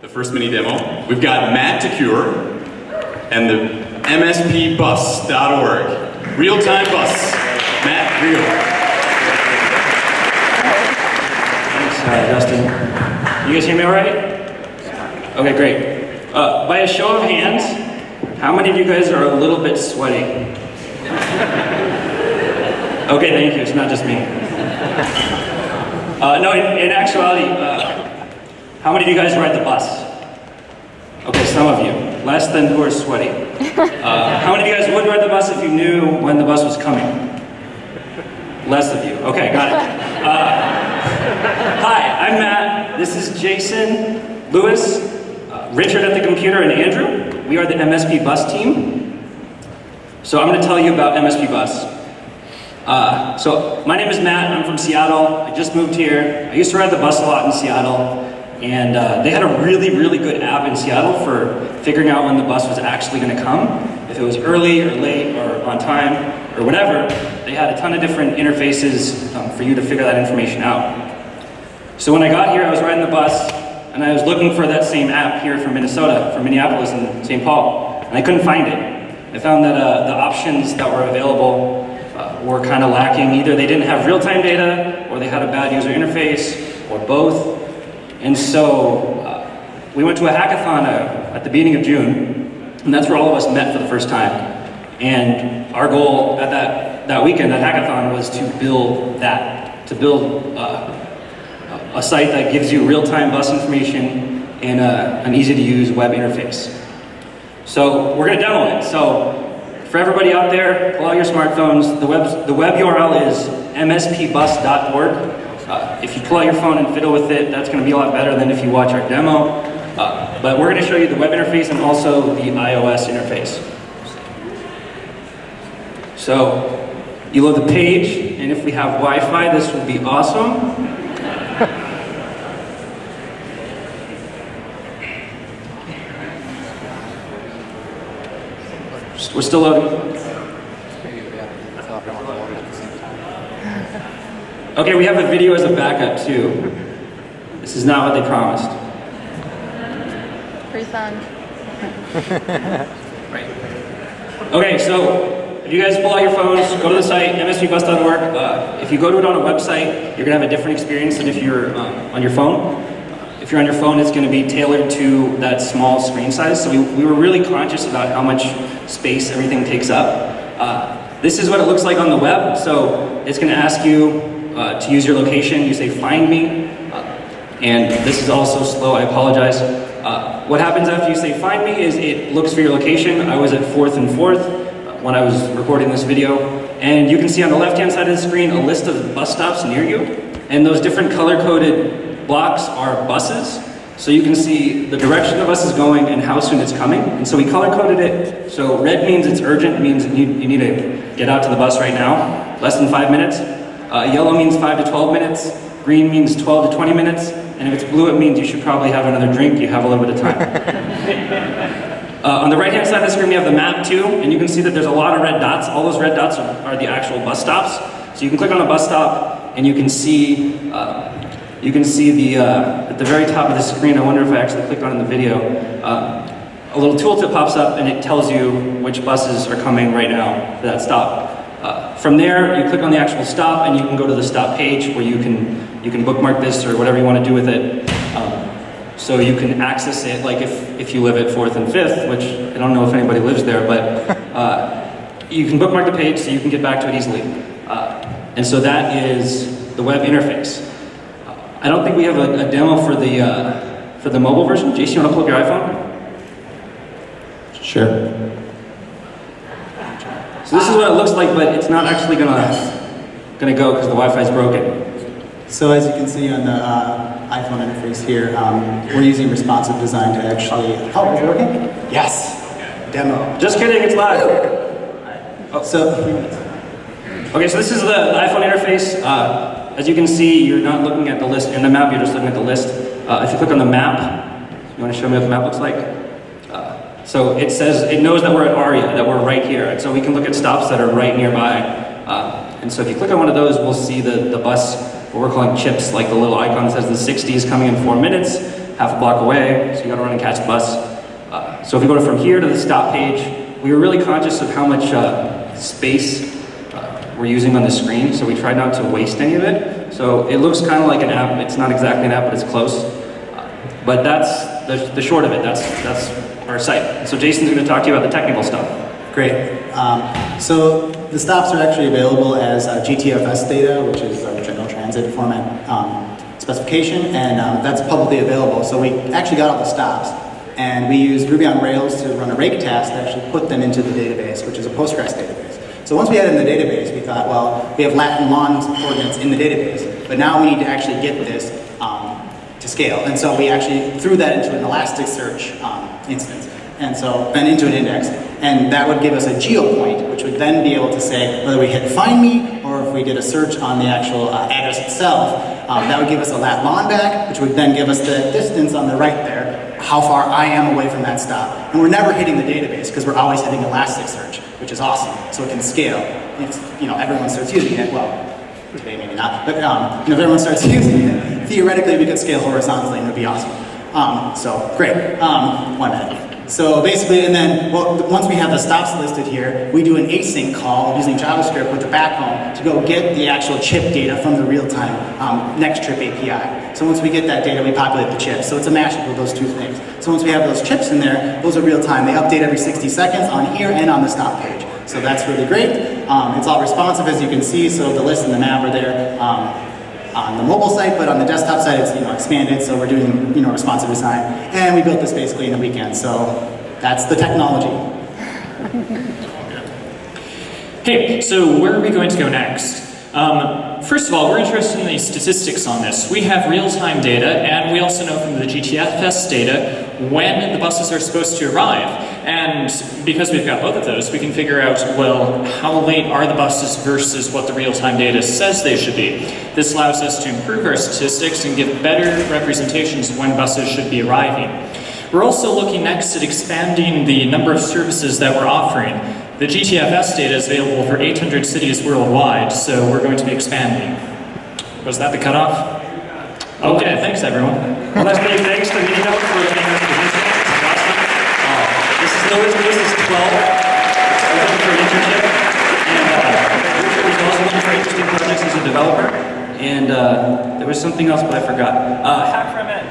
the first mini demo. We've got Matt DeCure and the mspbus.org. Real-time bus. Matt, real. Thanks, Justin. You guys hear me all right? Okay, great. By a show of hands, how many of you guys are a little bit sweaty? Okay, thank you. It's not just me. No, in actuality, how many of you guys ride the bus? Okay, some of you. Less than who are sweaty. How many of you guys would ride the bus if you knew when the bus was coming? Less of you. Okay, got it. Hi, I'm Matt. This is Jason, Lewis, Richard at the computer, and Andrew. We are the MSP Bus team. So I'm going to tell you about MSP Bus. So my name is Matt. I'm from Seattle. I just moved here. I used to ride the bus a lot in Seattle. And they had a really, really good app in Seattle for figuring out when the bus was actually going to come. If it was early or late or on time or whatever, they had a ton of different interfaces for you to figure that information out. So when I got here, I was riding the bus and I was looking for that same app here from Minnesota, from Minneapolis and St. Paul, and I couldn't find it. I found that the options that were available were kind of lacking. Either they didn't have real-time data, or they had a bad user interface, or both. And so we went to a hackathon at the beginning of June, and that's where all of us met for the first time. And our goal at that weekend, that hackathon, was to build that, to build a site that gives you real-time bus information and an easy-to-use web interface. So we're going to demo it. So for everybody out there, pull out your smartphones. The web URL is mspbus.org. If you pull out your phone and fiddle with it, that's going to be a lot better than if you watch our demo. But we're going to show you the web interface and also the iOS interface. So you load the page, and if we have Wi-Fi, this would be awesome. We're still loading. Okay, we have a video as a backup too. This is not what they promised. Free song. Right. Okay, so if you guys pull out your phones, go to the site, mspbus.org. If you go to it on a website, you're gonna have a different experience than if you're on your phone. If you're on your phone, it's gonna be tailored to that small screen size. So we were really conscious about how much space everything takes up. This is what it looks like on the web. So it's gonna ask you to use your location. You say, find me. And this is also slow, I apologize. What happens after you say find me is it looks for your location. I was at 4th and 4th when I was recording this video. And you can see on the left-hand side of the screen a list of bus stops near you. And those different color-coded blocks are buses. So you can see the direction the bus is going and how soon it's coming. And so we color-coded it. So red means it's urgent, means you need to get out to the bus right now, less than 5 minutes. Yellow means 5 to 12 minutes. Green means 12 to 20 minutes. And if it's blue, it means you should probably have another drink. You have a little bit of time. On the right-hand side of the screen, we have the map too. And you can see that there's a lot of red dots. All those red dots are the actual bus stops. So you can click on a bus stop and you can see the at the very top of the screen. I wonder if I actually clicked on it in the video. A little tooltip pops up and it tells you which buses are coming right now to that stop. From there, you click on the actual stop and you can go to the stop page where you can bookmark this or whatever you want to do with it. So you can access it, like if you live at 4th and 5th, which I don't know if anybody lives there, but you can bookmark the page so you can get back to it easily. And so that is the web interface. I don't think we have a demo for the mobile version. Jason, you want to pull up your iPhone? Sure. So this is what it looks like, but it's not actually gonna go because the Wi-Fi is broken. So as you can see on the iPhone interface here, we're using responsive design to actually... Oh, is it working? Yes! Demo. Just kidding, it's live. So... Okay, so this is the iPhone interface. As you can see, you're not looking at the list in the map, you're just looking at the list. If you click on the map, you want to show me what the map looks like? So it says, it knows that we're at Aria, that we're right here. And so we can look at stops that are right nearby. And so if you click on one of those, we'll see the bus, what we're calling chips, like the little icon that says the 60 is coming in 4 minutes. half a block away, so you gotta run and catch the bus. So if we go from here to the stop page, we were really conscious of how much space we're using on the screen, so we tried not to waste any of it. So it looks kind of like an app. It's not exactly an app, but it's close. But that's the short of it. That's our site. So Jason's going to talk to you about the technical stuff. Great. So the stops are actually available as GTFS data, which is a general transit format specification, and that's publicly available. So we actually got all the stops, and we used Ruby on Rails to run a rake task to actually put them into the database, which is a Postgres database. So once we had it in the database, we thought, well, we have lat and lon coordinates in the database, but now we need to actually get this to scale. And so we actually threw that into an Elasticsearch instance, and into an index, and that would give us a geo point, which would then be able to say whether we hit find me or if we did a search on the actual address itself. That would give us a lat lon back, which would then give us the distance on the right there, how far I am away from that stop. And we're never hitting the database because we're always hitting Elasticsearch, which is awesome. So it can scale. If everyone starts using it, well, today maybe not, but if everyone starts using it, theoretically we could scale horizontally and it would be awesome. So great. 1 minute. So basically, and then once we have the stops listed here, we do an async call using JavaScript with the backbone to go get the actual chip data from the real-time next trip API. So once we get that data, we populate the chips. So it's a mashup of those two things. So once we have those chips in there, those are real-time. They update every 60 seconds on here and on the stop page. So that's really great. It's all responsive, as you can see. So the list and the map are there on the mobile site, but on the desktop side, it's expanded. So we're doing responsive design, and we built this basically in a weekend. So that's the technology. Hey, so where are we going to go next? First of all, we're interested in the statistics on this. We have real-time data, and we also know from the GTFS data when the buses are supposed to arrive. And because we've got both of those, we can figure out, well, how late are the buses versus what the real-time data says they should be. This allows us to improve our statistics and give better representations of when buses should be arriving. We're also looking next at expanding the number of services that we're offering. The GTFS data is available for 800 cities worldwide, so we're going to be expanding. Was that the cutoff? Okay, thanks everyone. Well, that's big thanks to MinneDemo for being our presentation. This is Louis, this is 12. We're looking for an internship. And Richard was also looking for interesting projects as a developer. And there was something else, but I forgot. Hack for a minute.